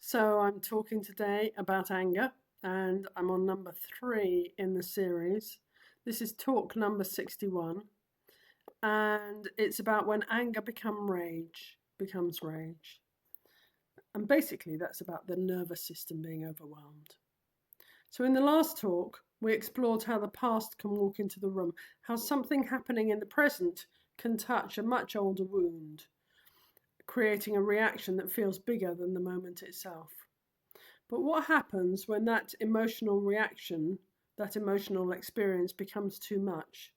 So I'm talking today about anger, and I'm on number 3 in the series. This is talk number 61, and it's about when anger becomes rage. And basically that's about the nervous system being overwhelmed. So in the last talk, we explored how the past can walk into the room, how something happening in the present can touch a much older wound, creating a reaction that feels bigger than the moment itself. But what happens when that emotional reaction, that emotional experience becomes too much?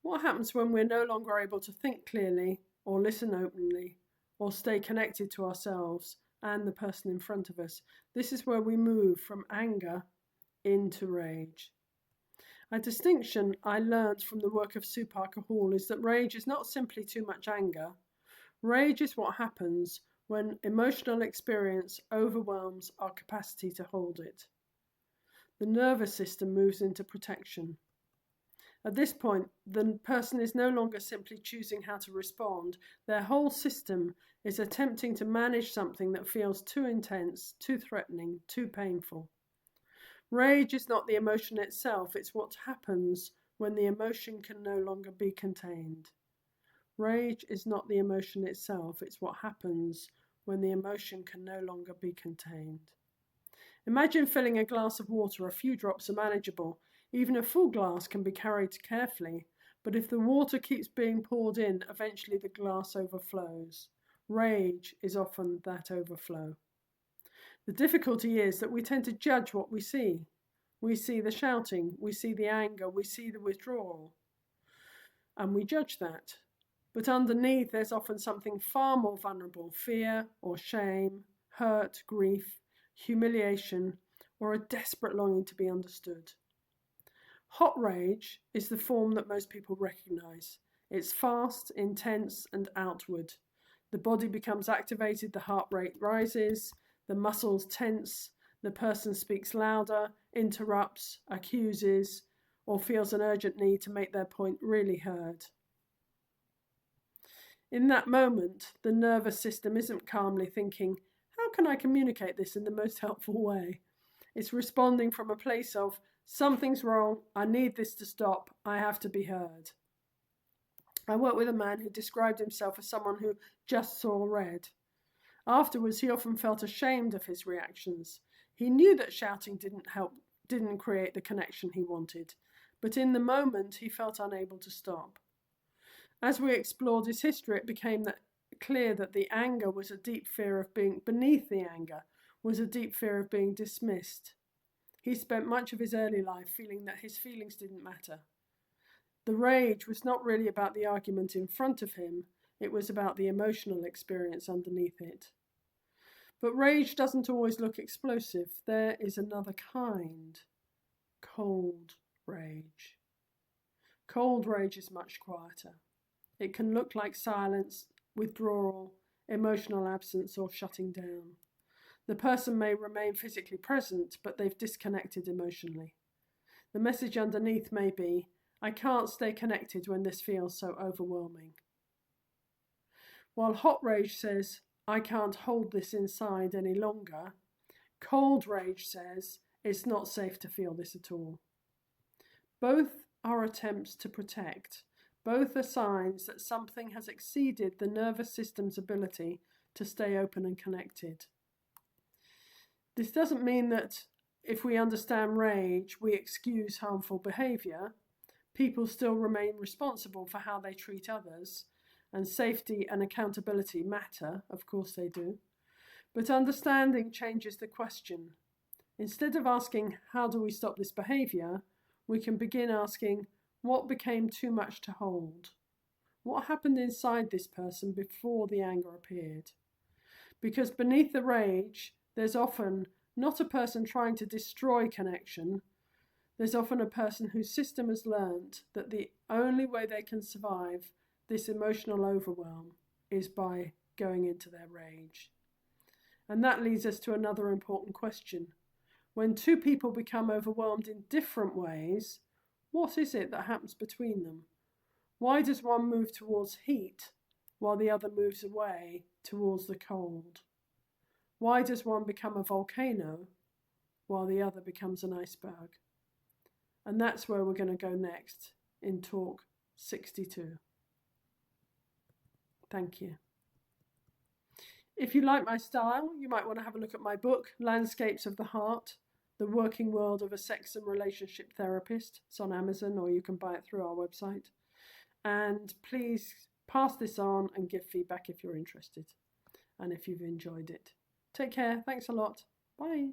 What happens when we're no longer able to think clearly or listen openly or stay connected to ourselves and the person in front of us? This is where we move from anger into rage. A distinction I learned from the work of Sue Parker Hall is that rage is not simply too much anger. Rage is what happens when emotional experience overwhelms our capacity to hold it. The nervous system moves into protection. At this point, the person is no longer simply choosing how to respond. Their whole system is attempting to manage something that feels too intense, too threatening, too painful. Rage is not the emotion itself, it's what happens when the emotion can no longer be contained. Rage is not the emotion itself, it's what happens when the emotion can no longer be contained. Imagine filling a glass of water. A few drops are manageable. Even a full glass can be carried carefully. But if the water keeps being poured in, eventually the glass overflows. Rage is often that overflow. The difficulty is that we tend to judge what we see. We see the shouting, we see the anger, we see the withdrawal, and we judge that. But underneath, there's often something far more vulnerable: fear or shame, hurt, grief, humiliation, or a desperate longing to be understood. Hot rage is the form that most people recognize. It's fast, intense, and outward. The body becomes activated, the heart rate rises, the muscles tense, the person speaks louder, interrupts, accuses, or feels an urgent need to make their point really heard. In that moment, the nervous system isn't calmly thinking, how can I communicate this in the most helpful way? It's responding from a place of, something's wrong, I need this to stop, I have to be heard. I worked with a man who described himself as someone who just saw red. Afterwards, he often felt ashamed of his reactions. He knew that shouting didn't create the connection he wanted, but in the moment, he felt unable to stop. As we explored his history, it became clear that the anger was a deep fear of being beneath the anger, was a deep fear of being dismissed. He spent much of his early life feeling that his feelings didn't matter. The rage was not really about the argument in front of him, it was about the emotional experience underneath it. But rage doesn't always look explosive. There is another kind: cold rage. Cold rage is much quieter. It can look like silence, withdrawal, emotional absence, or shutting down. The person may remain physically present, but they've disconnected emotionally. The message underneath may be, I can't stay connected when this feels so overwhelming. While hot rage says, I can't hold this inside any longer, cold rage says, it's not safe to feel this at all. Both are attempts to protect. Both are signs that something has exceeded the nervous system's ability to stay open and connected. This doesn't mean that if we understand rage, we excuse harmful behaviour. People still remain responsible for how they treat others, and safety and accountability matter, of course they do. But understanding changes the question. Instead of asking, how do we stop this behaviour, we can begin asking, what became too much to hold? What happened inside this person before the anger appeared? Because beneath the rage, there's often not a person trying to destroy connection. There's often a person whose system has learnt that the only way they can survive this emotional overwhelm is by going into their rage. And that leads us to another important question. When two people become overwhelmed in different ways, what is it that happens between them? Why does one move towards heat while the other moves away towards the cold? Why does one become a volcano while the other becomes an iceberg? And that's where we're going to go next in talk 62. Thank you. If you like my style, you might want to have a look at my book, Landscapes of the Heart, The Working World of a Sex and Relationship Therapist. It's on Amazon, or you can buy it through our website. And please pass this on and give feedback if you're interested and if you've enjoyed it. Take care. Thanks a lot. Bye.